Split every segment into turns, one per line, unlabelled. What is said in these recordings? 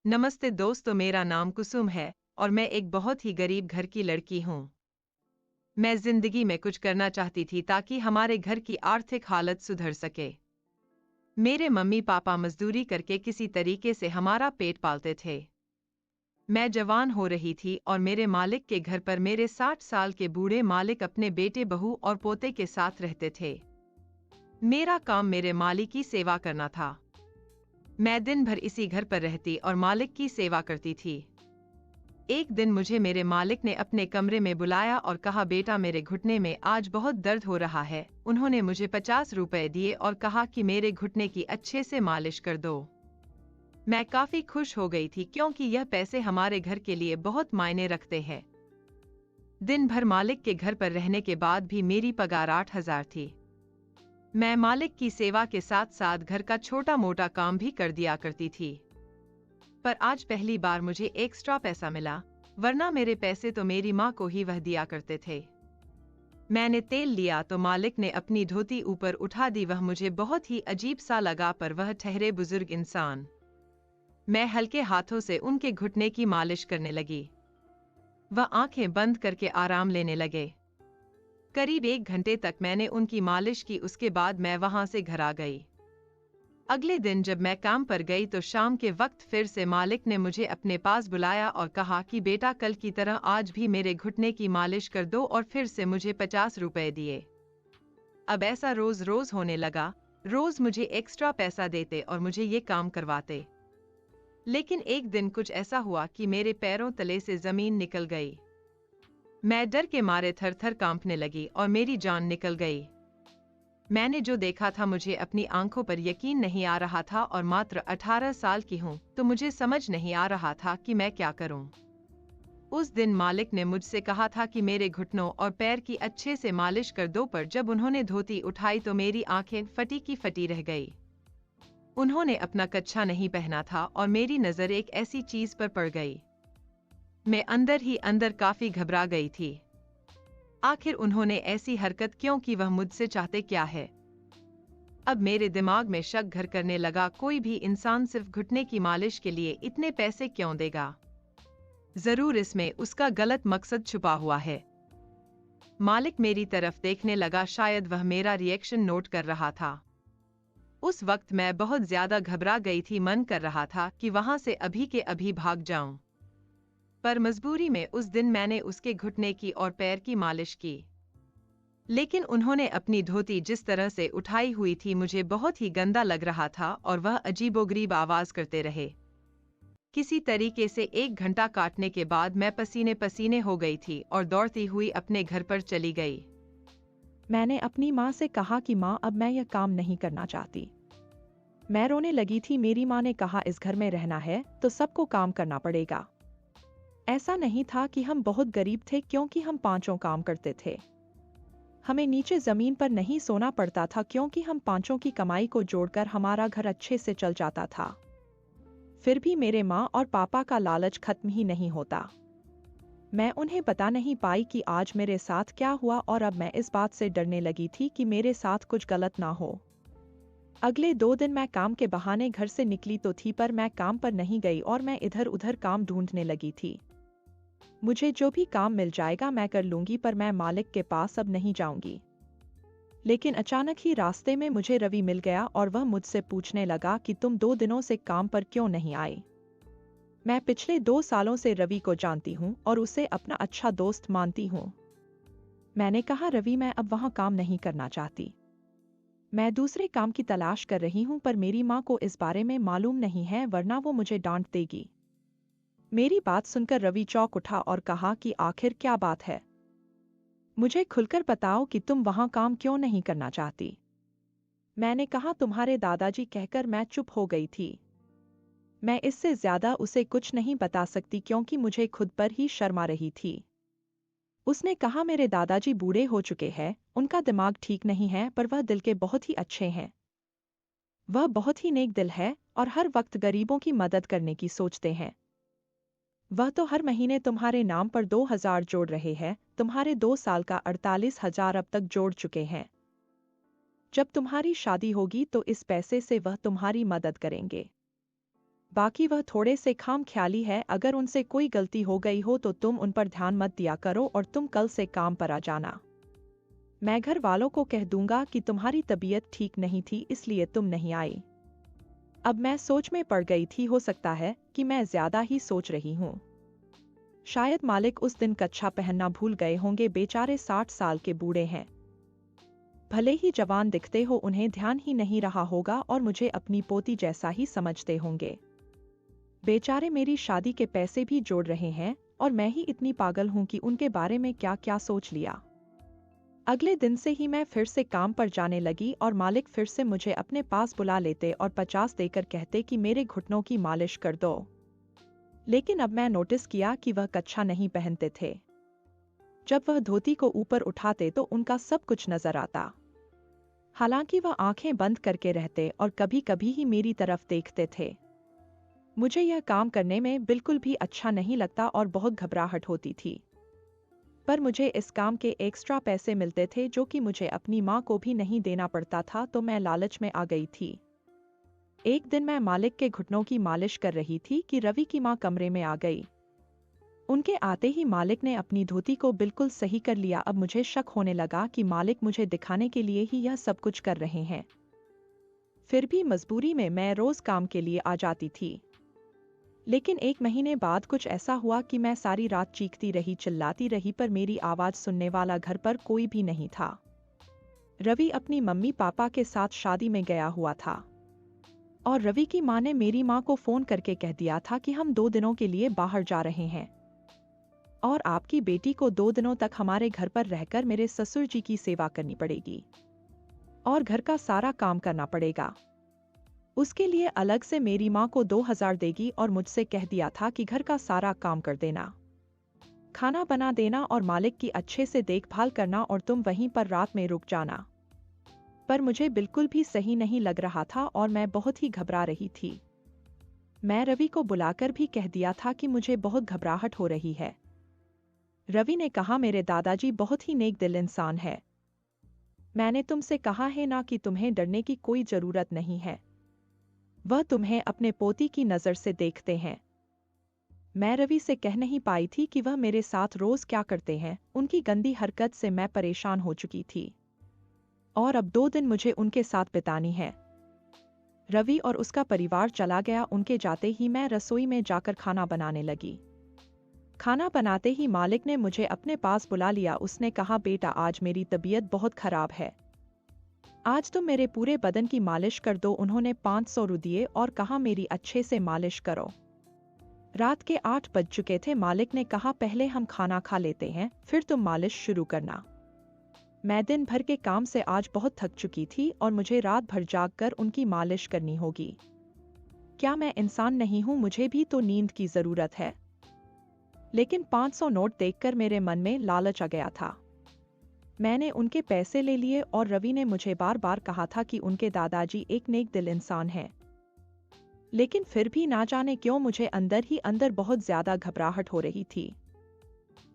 नमस्ते दोस्तों, मेरा नाम कुसुम है और मैं एक बहुत ही गरीब घर की लड़की हूँ। मैं जिंदगी में कुछ करना चाहती थी ताकि हमारे घर की आर्थिक हालत सुधर सके। मेरे मम्मी पापा मजदूरी करके किसी तरीके से हमारा पेट पालते थे। मैं जवान हो रही थी और मेरे मालिक के घर पर मेरे 60 साल के बूढ़े मालिक अपने बेटे बहू और पोते के साथ रहते थे। मेरा काम मेरे मालिक की सेवा करना था। मैं दिन भर इसी घर पर रहती और मालिक की सेवा करती थी। एक दिन मुझे मेरे मालिक ने अपने कमरे में बुलाया और कहा, बेटा मेरे घुटने में आज बहुत दर्द हो रहा है। उन्होंने मुझे 50 रुपए दिए और कहा कि मेरे घुटने की अच्छे से मालिश कर दो। मैं काफी खुश हो गई थी क्योंकि यह पैसे हमारे घर के लिए बहुत मायने रखते हैं। दिन भर मालिक के घर पर रहने के बाद भी मेरी पगार 8,000 थी। मैं मालिक की सेवा के साथ साथ घर का छोटा मोटा काम भी कर दिया करती थी। पर आज पहली बार मुझे एक्स्ट्रा पैसा मिला, वरना मेरे पैसे तो मेरी माँ को ही वह दिया करते थे। मैंने तेल लिया तो मालिक ने अपनी धोती ऊपर उठा दी। वह मुझे बहुत ही अजीब सा लगा, पर वह ठहरे बुजुर्ग इंसान। मैं हल्के हाथों से उनके घुटने की मालिश करने लगी। वह आंखें बंद करके आराम लेने लगे। करीब 1 घंटे तक मैंने उनकी मालिश की। उसके बाद मैं वहां से घर आ गई। अगले दिन जब मैं काम पर गई तो शाम के वक्त फिर से मालिक ने मुझे अपने पास बुलाया और कहा कि बेटा कल की तरह आज भी मेरे घुटने की मालिश कर दो, और फिर से मुझे 50 रुपए दिए। अब ऐसा रोज रोज होने लगा। रोज मुझे एक्स्ट्रा पैसा देते और मुझे ये काम करवाते। लेकिन एक दिन कुछ ऐसा हुआ कि मेरे पैरों तले से जमीन निकल गई। मैं डर के मारे थर थर कांपने लगी और मेरी जान निकल गई। मैंने जो देखा था मुझे अपनी आंखों पर यकीन नहीं आ रहा था, और मात्र 18 साल की हूँ तो मुझे समझ नहीं आ रहा था कि मैं क्या करूँ। उस दिन मालिक ने मुझसे कहा था कि मेरे घुटनों और पैर की अच्छे से मालिश कर दो, पर जब उन्होंने धोती उठाई तो मेरी आंखें फटी की फटी रह गई। उन्होंने अपना कच्छा नहीं पहना था और मेरी नजर एक ऐसी चीज पर पड़ गई। मैं अंदर ही अंदर काफी घबरा गई थी। आखिर उन्होंने ऐसी हरकत क्यों की? वह मुझसे चाहते क्या है? अब मेरे दिमाग में शक घर करने लगा। कोई भी इंसान सिर्फ घुटने की मालिश के लिए इतने पैसे क्यों देगा? जरूर इसमें उसका गलत मकसद छुपा हुआ है। मालिक मेरी तरफ देखने लगा, शायद वह मेरा रिएक्शन नोट कर रहा था। उस वक्त मैं बहुत ज्यादा घबरा गई थी। मन कर रहा था कि वहां से अभी के अभी भाग जाऊं, पर मजबूरी में उस दिन मैंने उसके घुटने की और पैर की मालिश की। लेकिन उन्होंने अपनी धोती जिस तरह से उठाई हुई थी मुझे बहुत ही गंदा लग रहा था, और वह अजीबोगरीब आवाज करते रहे। किसी तरीके से 1 घंटा काटने के बाद मैं पसीने पसीने हो गई थी और दौड़ती हुई अपने घर पर चली गई।
मैंने अपनी माँ से कहा कि माँ, अब मैं यह काम नहीं करना चाहती। मैं रोने लगी थी। मेरी माँ ने कहा, इस घर में रहना है तो सबको काम करना पड़ेगा। ऐसा नहीं था कि हम बहुत गरीब थे, क्योंकि हम पांचों काम करते थे। हमें नीचे जमीन पर नहीं सोना पड़ता था, क्योंकि हम पांचों की कमाई को जोड़कर हमारा घर अच्छे से चल जाता था। फिर भी मेरे माँ और पापा का लालच खत्म ही नहीं होता। मैं उन्हें बता नहीं पाई कि आज मेरे साथ क्या हुआ, और अब मैं इस बात से डरने लगी थी कि मेरे साथ कुछ गलत ना हो। अगले 2 दिन मैं काम के बहाने घर से निकली तो थी, पर मैं काम पर नहीं गई और मैं इधर उधर काम ढूंढने लगी थी। मुझे जो भी काम मिल जाएगा मैं कर लूंगी, पर मैं मालिक के पास अब नहीं जाऊंगी। लेकिन अचानक ही रास्ते में मुझे रवि मिल गया और वह मुझसे पूछने लगा कि तुम 2 दिनों से काम पर क्यों नहीं आई। मैं पिछले 2 सालों से रवि को जानती हूँ और उसे अपना अच्छा दोस्त मानती हूँ। मैंने कहा, रवि, मैं अब वहाँ काम नहीं करना चाहती। मैं दूसरे काम की तलाश कर रही हूँ, पर मेरी माँ को इस बारे में मालूम नहीं है, वरना वो मुझे डांट देगी। मेरी बात सुनकर रवि चौंक उठा और कहा कि आखिर क्या बात है? मुझे खुलकर बताओ कि तुम वहां काम क्यों नहीं करना चाहती। मैंने कहा, तुम्हारे दादाजी कहकर मैं चुप हो गई थी। मैं इससे ज्यादा उसे कुछ नहीं बता सकती, क्योंकि मुझे खुद पर ही शर्म आ रही थी। उसने कहा, मेरे दादाजी बूढ़े हो चुके हैं, उनका दिमाग ठीक नहीं है, पर वह दिल के बहुत ही अच्छे हैं। वह बहुत ही नेक दिल है और हर वक्त गरीबों की मदद करने की सोचते हैं। वह तो हर महीने तुम्हारे नाम पर 2,000 जोड़ रहे हैं। तुम्हारे 2 साल का 48,000 अब तक जोड़ चुके हैं। जब तुम्हारी शादी होगी तो इस पैसे से वह तुम्हारी मदद करेंगे। बाकी वह थोड़े से खामख्याली है, अगर उनसे कोई गलती हो गई हो तो तुम उन पर ध्यान मत दिया करो और तुम कल से काम पर आ जाना। मैं घर वालों को कह दूंगा कि तुम्हारी तबीयत ठीक नहीं थी इसलिए तुम नहीं आई। अब मैं सोच में पड़ गई थी, हो सकता है कि मैं ज्यादा ही सोच रही हूँ। शायद मालिक उस दिन कच्छा पहनना भूल गए होंगे, बेचारे 60 साल के बूढ़े हैं। भले ही जवान दिखते हो, उन्हें ध्यान ही नहीं रहा होगा और मुझे अपनी पोती जैसा ही समझते होंगे। बेचारे मेरी शादी के पैसे भी जोड़ रहे हैं और मैं ही इतनी पागल हूं कि उनके बारे में क्या क्या सोच लिया। अगले दिन से ही मैं फिर से काम पर जाने लगी और मालिक फिर से मुझे अपने पास बुला लेते और 50 देकर कहते कि मेरे घुटनों की मालिश कर दो। लेकिन अब मैं नोटिस किया कि वह कच्छा नहीं पहनते थे। जब वह धोती को ऊपर उठाते तो उनका सब कुछ नजर आता। हालांकि वह आंखें बंद करके रहते और कभी कभी ही मेरी तरफ देखते थे। मुझे यह काम करने में बिल्कुल भी अच्छा नहीं लगता और बहुत घबराहट होती थी। पर मुझे इस काम के एक्स्ट्रा पैसे मिलते थे जो कि मुझे अपनी माँ को भी नहीं देना पड़ता था, तो मैं लालच में आ गई थी। एक दिन मैं मालिक के घुटनों की मालिश कर रही थी कि रवि की माँ कमरे में आ गई। उनके आते ही मालिक ने अपनी धोती को बिल्कुल सही कर लिया। अब मुझे शक होने लगा कि मालिक मुझे दिखाने के लिए ही यह सब कुछ कर रहे हैं। फिर भी मजबूरी में मैं रोज काम के लिए आ जाती थी। लेकिन 1 महीने बाद कुछ ऐसा हुआ कि मैं सारी रात चीखती रही, चिल्लाती रही, पर मेरी आवाज सुनने वाला घर पर कोई भी नहीं था। रवि अपनी मम्मी पापा के साथ शादी में गया हुआ था और रवि की माँ ने मेरी माँ को फोन करके कह दिया था कि हम 2 दिनों के लिए बाहर जा रहे हैं और आपकी बेटी को 2 दिनों तक हमारे घर पर रहकर मेरे ससुर जी की सेवा करनी पड़ेगी और घर का सारा काम करना पड़ेगा। उसके लिए अलग से मेरी माँ को 2000 देगी और मुझसे कह दिया था कि घर का सारा काम कर देना, खाना बना देना और मालिक की अच्छे से देखभाल करना और तुम वहीं पर रात में रुक जाना। पर मुझे बिल्कुल भी सही नहीं लग रहा था और मैं बहुत ही घबरा रही थी। मैं रवि को बुलाकर भी कह दिया था कि मुझे बहुत घबराहट हो रही है। रवि ने कहा, मेरे दादाजी बहुत ही नेक दिल इंसान है। मैंने तुमसे कहा है ना कि तुम्हें डरने की कोई जरूरत नहीं है। वह तुम्हें अपने पोती की नजर से देखते हैं। मैं रवि से कह नहीं पाई थी कि वह मेरे साथ रोज क्या करते हैं। उनकी गंदी हरकत से मैं परेशान हो चुकी थी और अब 2 दिन मुझे उनके साथ बितानी है। रवि और उसका परिवार चला गया। उनके जाते ही मैं रसोई में जाकर खाना बनाने लगी। खाना बनाते ही मालिक ने मुझे अपने पास बुला लिया। उसने कहा, बेटा आज मेरी तबीयत बहुत खराब है, आज तुम मेरे पूरे बदन की मालिश कर दो। उन्होंने 500 रु दिए और कहा, मेरी अच्छे से मालिश करो। रात के 8 बज चुके थे। मालिक ने कहा, पहले हम खाना खा लेते हैं, फिर तुम मालिश शुरू करना। मैं दिन भर के काम से आज बहुत थक चुकी थी और मुझे रात भर जागकर उनकी मालिश करनी होगी। क्या मैं इंसान नहीं हूं? मुझे भी तो नींद की जरूरत है। लेकिन 500 नोट देखकर मेरे मन में लालच आ गया था। मैंने उनके पैसे ले लिए और रवि ने मुझे बार बार कहा था कि उनके दादाजी एक नेक दिल इंसान हैं। लेकिन फिर भी ना जाने क्यों मुझे अंदर ही अंदर बहुत ज्यादा घबराहट हो रही थी।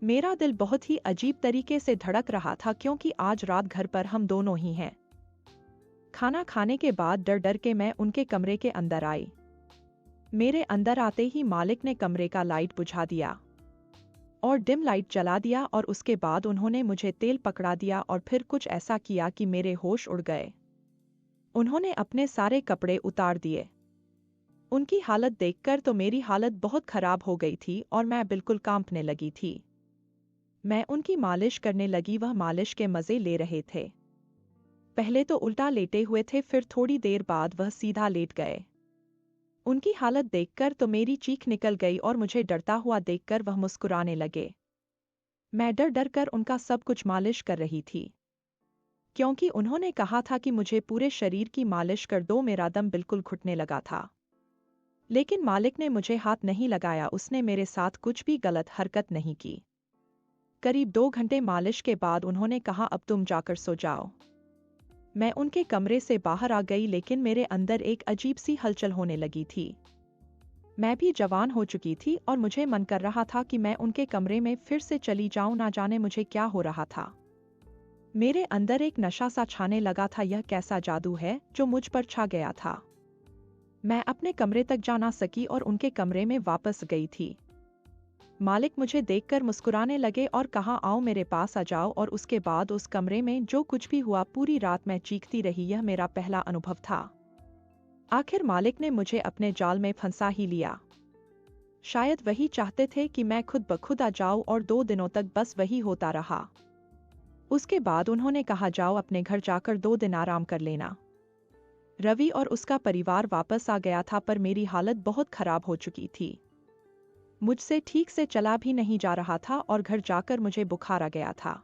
मेरा दिल बहुत ही अजीब तरीके से धड़क रहा था क्योंकि आज रात घर पर हम दोनों ही हैं। खाना खाने के बाद डर डर के मैं उनके कमरे के अंदर आई। मेरे अंदर आते ही मालिक ने कमरे का लाइट बुझा दिया और डिम लाइट जला दिया और उसके बाद उन्होंने मुझे तेल पकड़ा दिया और फिर कुछ ऐसा किया कि मेरे होश उड़ गए। उन्होंने अपने सारे कपड़े उतार दिए। उनकी हालत देखकर तो मेरी हालत बहुत खराब हो गई थी और मैं बिल्कुल कांपने लगी थी। मैं उनकी मालिश करने लगी, वह मालिश के मजे ले रहे थे। पहले तो उल्टा लेटे हुए थे, फिर थोड़ी देर बाद वह सीधा लेट गए। उनकी हालत देखकर तो मेरी चीख निकल गई और मुझे डरता हुआ देखकर वह मुस्कुराने लगे। मैं डर डर कर उनका सब कुछ मालिश कर रही थी क्योंकि उन्होंने कहा था कि मुझे पूरे शरीर की मालिश कर दो। मेरा दम बिल्कुल घुटने लगा था, लेकिन मालिक ने मुझे हाथ नहीं लगाया। उसने मेरे साथ कुछ भी गलत हरकत नहीं की। करीब 2 घंटे मालिश के बाद उन्होंने कहा, अब तुम जाकर सो जाओ। मैं उनके कमरे से बाहर आ गई, लेकिन मेरे अंदर एक अजीब सी हलचल होने लगी थी। मैं भी जवान हो चुकी थी और मुझे मन कर रहा था कि मैं उनके कमरे में फिर से चली जाऊं। ना जाने मुझे क्या हो रहा था। मेरे अंदर एक नशा सा छाने लगा था। यह कैसा जादू है जो मुझ पर छा गया था। मैं अपने कमरे तक जा ना सकी और उनके कमरे में वापस गई थी। मालिक मुझे देखकर मुस्कुराने लगे और कहा, आओ मेरे पास आ जाओ। और उसके बाद उस कमरे में जो कुछ भी हुआ पूरी रात मैं चीखती रही। यह मेरा पहला अनुभव था। आखिर मालिक ने मुझे अपने जाल में फंसा ही लिया। शायद वही चाहते थे कि मैं खुद ब खुद आ जाऊं और 2 दिनों तक बस वही होता रहा। उसके बाद उन्होंने कहा, जाओ अपने घर जाकर 2 दिन आराम कर लेना। रवि और उसका परिवार वापस आ गया था, पर मेरी हालत बहुत खराब हो चुकी थी। मुझसे ठीक से चला भी नहीं जा रहा था और घर जाकर मुझे बुखार आ गया था।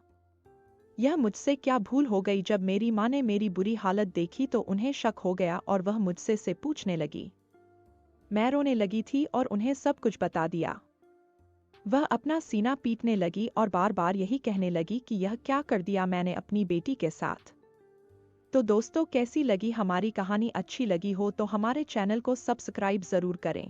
यह मुझसे क्या भूल हो गई। जब मेरी माँ ने मेरी बुरी हालत देखी तो उन्हें शक हो गया और वह मुझसे से पूछने लगी। मैं रोने लगी थी और उन्हें सब कुछ बता दिया। वह अपना सीना पीटने लगी और बार बार यही कहने लगी कि यह क्या कर दिया मैंने अपनी बेटी के साथ। तो दोस्तों, कैसी लगी हमारी कहानी? अच्छी लगी हो तो हमारे चैनल को सब्सक्राइब जरूर करें।